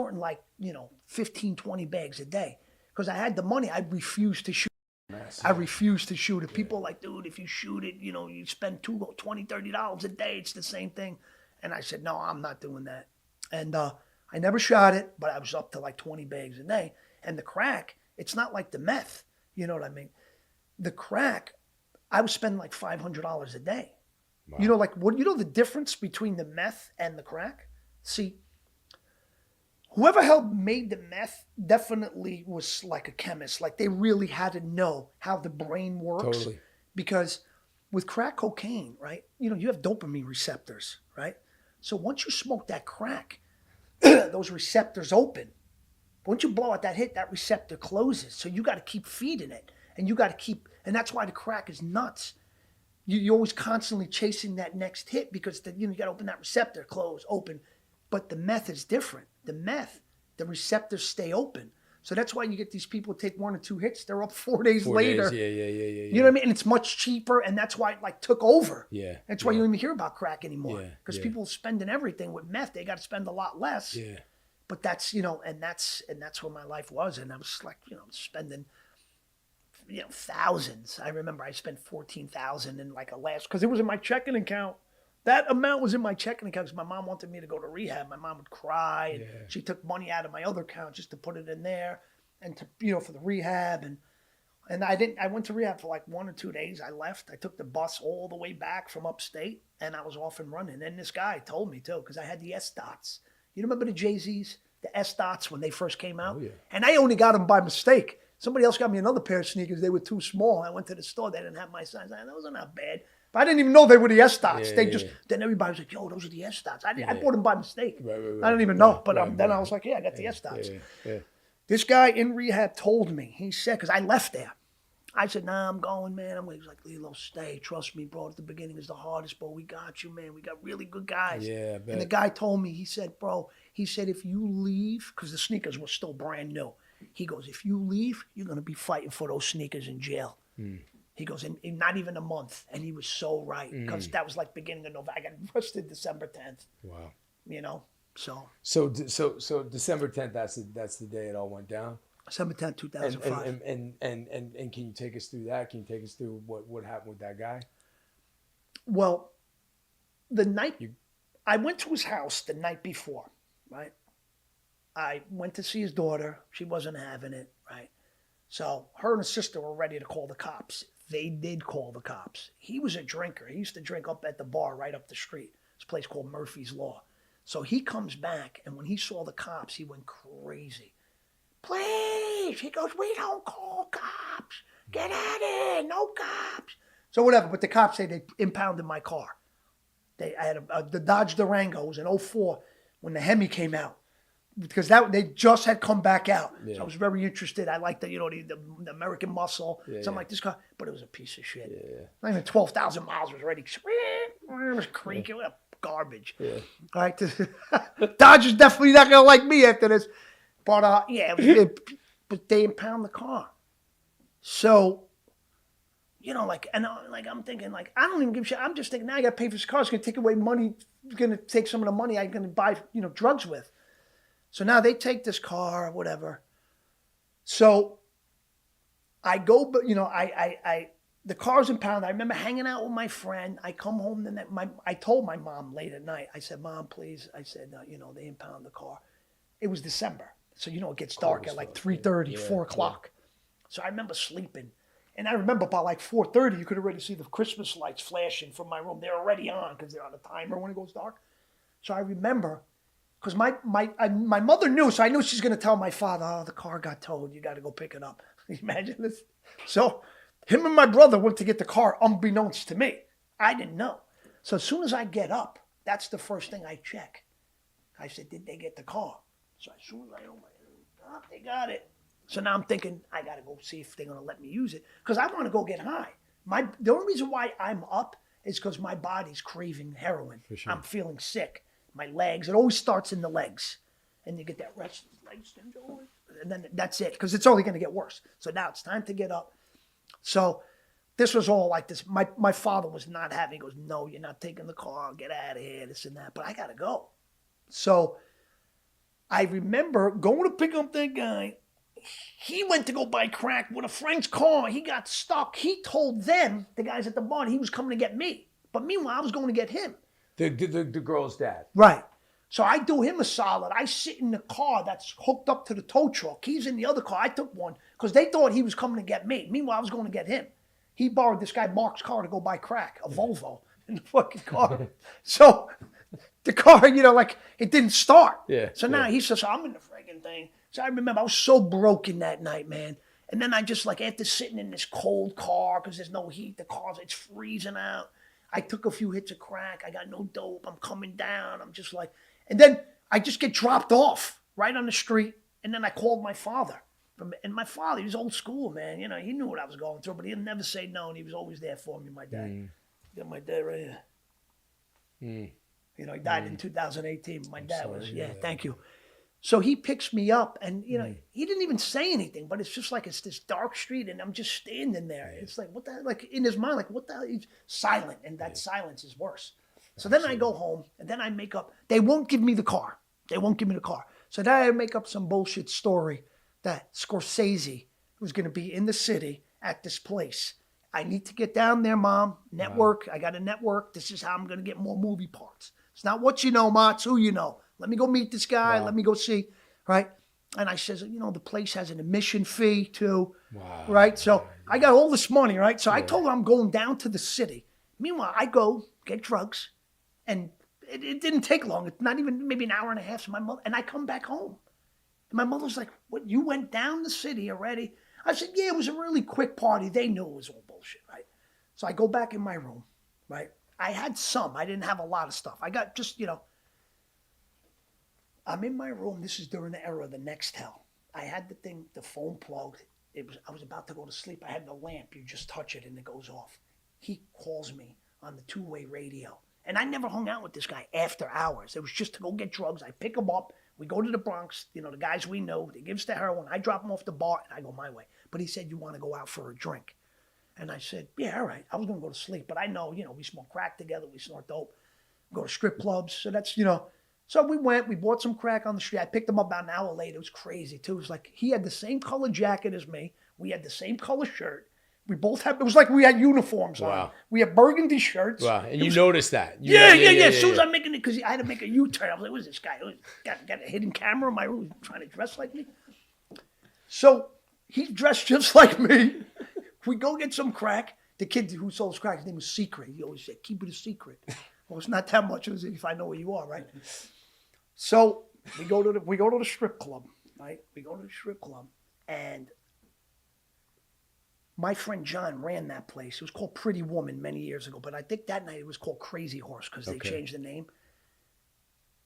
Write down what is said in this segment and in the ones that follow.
like, 15, 20 bags a day. Because I had the money, I refused to shoot. I refused to shoot it. People are like, dude, if you shoot it, you spend $20, $30 a day. It's the same thing. And I said, no, I'm not doing that. And I never shot it, but I was up to like 20 bags a day. And the crack, it's not like the meth. You know what I mean? The crack, I was spending like $500 a day. Wow. The difference between the meth and the crack? See, whoever made the meth definitely was like a chemist. Like they really had to know how the brain works. Totally. Because with crack cocaine, right, you have dopamine receptors, right? So once you smoke that crack, those receptors open. Once you blow out that hit, that receptor closes. So you got to keep feeding it. And you got to keep, and that's why the crack is nuts. You're always constantly chasing that next hit because you got to open that receptor, close, open. But the meth is different. The meth, the receptors stay open. So that's why you get these people take 1 or 2 hits. They're up 4 days later. Yeah. You know what I mean? And it's much cheaper, and that's why it took over. Yeah. That's why you don't even hear about crack anymore. Because Yeah. people are spending everything with meth. They got to spend a lot less. Yeah. But that's, and that's where my life was. And I was like, spending, thousands. I remember I spent $14,000 in like because it was in my checking account. That amount was in my checking account because my mom wanted me to go to rehab. My mom would cry, and she took money out of my other account just to put it in there, and to for the rehab. And I went to rehab for like 1 or 2 days. I left. I took the bus all the way back from upstate, and I was off and running. And this guy told me too, because I had the S dots. You remember the Jay-Z's, the S dots when they first came out? Oh, yeah. And I only got them by mistake. Somebody else got me another pair of sneakers. They were too small. I went to the store. They didn't have my size. Those are not bad. But I didn't even know they were the S dots. Then everybody was like, yo, those are the S dots. I bought them by mistake. Right. I didn't even know. But then I was like, yeah, I got the S dots. Yeah. This guy in rehab told me, he said, because I left there. I said, nah, I'm going, man. He was like, Lillo, stay. Trust me, bro. At the beginning is the hardest, bro. We got you, man. We got really good guys. Yeah, I bet. And the guy told me, he said, bro, if you leave, because the sneakers were still brand new. He goes, if you leave, you're going to be fighting for those sneakers in jail. He goes, in not even a month. And he was so right. Because that was like beginning of November. I got arrested December 10th. Wow. So December 10th, that's the day it all went down. December 10th, 2005. And can you take us through that? Can you take us through what happened with that guy? Well, the night I went to his house the night before, right? I went to see his daughter. She wasn't having it, right? So her and his sister were ready to call the cops. They did call the cops. He was a drinker. He used to drink up at the bar right up the street. It's a place called Murphy's Law. So he comes back, and when he saw the cops, he went crazy. Please, he goes, we don't call cops. Get out of here, no cops. So whatever, but the cops say they impounded my car. I had the Dodge Durango. It was in 04 when the Hemi came out. Because they just had come back out. Yeah. So I was very interested. I liked the American Muscle, something like this car. But it was a piece of shit. Yeah. Not even 12,000 miles was already. It was creaking. What garbage. Yeah. All right. Dodge is definitely not going to like me after this. But, but they impound the car. So, I'm thinking, I don't even give a shit. I'm just thinking, now I got to pay for this car. It's going to take away money. It's going to take some of the money I'm going to buy, drugs with. So now they take this car or whatever. So I go, but the car's impounded. I remember hanging out with my friend. I come home and I told my mom late at night. I said, Mom, please. I said, they impound the car. It was December, so it gets dark at like 3:30, 4 o'clock. So I remember sleeping, and I remember by like 4:30, you could already see the Christmas lights flashing from my room. They're already on because they're on a timer when it goes dark. So I remember. Because my mother knew, so I knew she's going to tell my father, oh, the car got towed. You got to go pick it up. Can you imagine this? So him and my brother went to get the car unbeknownst to me. I didn't know. So as soon as I get up, that's the first thing I check. I said, did they get the car? So as soon as I open it, they got it. So now I'm thinking, I got to go see if they're going to let me use it. Because I want to go get high. The only reason why I'm up is because my body's craving heroin. For sure. I'm feeling sick. My legs, it always starts in the legs. And you get that restless leg syndrome. And then that's it, because it's only going to get worse. So now it's time to get up. So this was all like this. My father was not having, he goes, no, you're not taking the car. Get out of here, this and that. But I got to go. So I remember going to pick up that guy. He went to go buy crack with a friend's car. He got stuck. He told them, the guys at the bar, he was coming to get me. But meanwhile, I was going to get him. The girl's dad. Right. So I do him a solid. I sit in the car that's hooked up to the tow truck. He's in the other car. I took one because they thought he was coming to get me. Meanwhile, I was going to get him. He borrowed this guy Mark's car to go buy crack, a Volvo, in the fucking car. So the car, like it didn't start. Yeah. So now he says, I'm in the friggin' thing. So I remember I was so broken that night, man. And then I just after sitting in this cold car because there's no heat, it's freezing out. I took a few hits of crack. I got no dope. I'm coming down. I'm just like, and then I just get dropped off right on the street. And then I called my father. And my father, he was old school, man. He knew what I was going through, but he'd never say no. And he was always there for me, my dad. Got my dad right here. He died in 2018. My dad was, thank you. So he picks me up and, he didn't even say anything, but it's just like it's this dark street and I'm just standing there. It's like, what the hell? Like in his mind, like, what the hell? He's silent and that silence is worse. So then I go home and then I make up, they won't give me the car. So then I make up some bullshit story that Scorsese was going to be in the city at this place. I need to get down there, Mom. Network. I got a network. This is how I'm going to get more movie parts. It's not what you know, Ma. It's who you know. Let me go meet this guy. Let me go see, right? And I says, the place has an admission fee too, right? So I got all this money, right? So I told her I'm going down to the city. Meanwhile, I go get drugs, and it didn't take long. It's not even maybe an hour and a half. So and I come back home. And my mother's like, what, you went down the city already? I said, yeah, it was a really quick party. They knew it was all bullshit, right? So I go back in my room, right? I had some. I didn't have a lot of stuff. I got just, I'm in my room. This is during the era of the Nextel. I had the phone plugged. I was about to go to sleep. I had the lamp. You just touch it and it goes off. He calls me on the two-way radio. And I never hung out with this guy after hours. It was just to go get drugs. I pick him up. We go to the Bronx. The guys we know. They give us the heroin. I drop him off the bar and I go my way. But he said, you want to go out for a drink? And I said, yeah, all right. I was going to go to sleep. But I know, we smoke crack together. We snort dope. Go to strip clubs. So that's, So we went, we bought some crack on the street. I picked him up about an hour later. It was crazy too. It was like he had the same color jacket as me. We had the same color shirt. We both had, it was like we had uniforms on. We had burgundy shirts. Wow. And you noticed that. Yeah. As soon as I'm making it, because I had to make a U-turn. I was like, who's this guy? Got a hidden camera in my room trying to dress like me. So he's dressed just like me. We go get some crack. The kid who sold crack, his name was Secret. He always said, keep it a secret. Well, it's not that much if I know where you are, right? So we go to the strip club, right? We go to the strip club, and my friend John ran that place. It was called Pretty Woman many years ago, but I think that night it was called Crazy Horse because they changed the name.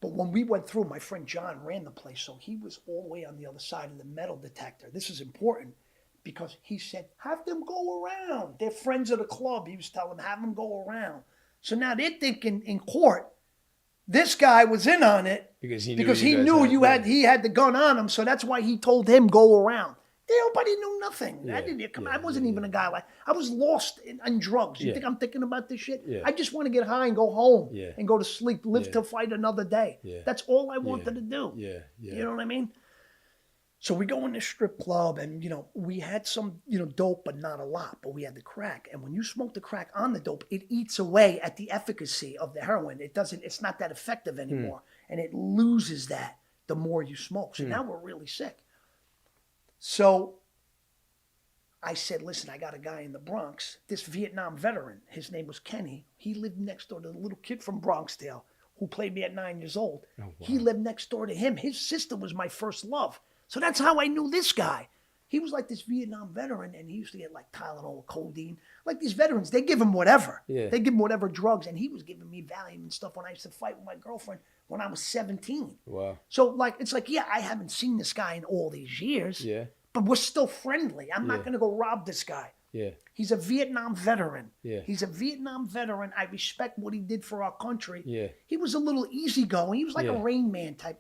But when we went through, my friend John ran the place, so he was all the way on the other side of the metal detector. This is important because he said, have them go around. They're friends of the club. He was telling them, have them go around. So now they're thinking in court, this guy was in on it because he knew he had the gun on him. So that's why he told him go around. Nobody knew nothing. Yeah, I wasn't even a guy I was lost in drugs. You think I'm thinking about this shit? Yeah. I just want to get high and go home and go to sleep, live to fight another day. Yeah. That's all I wanted to do. Yeah. You know what I mean? So we go in this strip club and, we had some, dope, but not a lot, but we had the crack. And when you smoke the crack on the dope, it eats away at the efficacy of the heroin. It's not that effective anymore. And it loses that the more you smoke. So now we're really sick. So I said, listen, I got a guy in the Bronx, this Vietnam veteran. His name was Kenny. He lived next door to the little kid from Bronxdale who played me at 9 years old. Oh, wow. He lived next door to him. His sister was my first love. So that's how I knew this guy. He was like this Vietnam veteran, and he used to get like Tylenol, codeine. Like these veterans, they give him whatever. Yeah. They give him whatever drugs, and he was giving me Valium and stuff when I used to fight with my girlfriend when I was 17. Wow. So it's like, I haven't seen this guy in all these years. Yeah. But we're still friendly. I'm not going to go rob this guy. Yeah. He's a Vietnam veteran. Yeah. He's a Vietnam veteran. I respect what he did for our country. Yeah. He was a little easygoing. He was like a Rain Man type.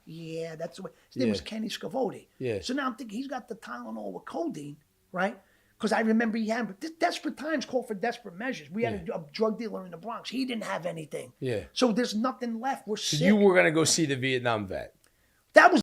Yeah, that's the way. His name was Kenny Scavoti. Yeah. So now I'm thinking he's got the Tylenol with codeine, right? Because I remember he had, but desperate times call for desperate measures. We had a drug dealer in the Bronx. He didn't have anything. Yeah. So there's nothing left. We're sick. You were going to go see the Vietnam vet. That was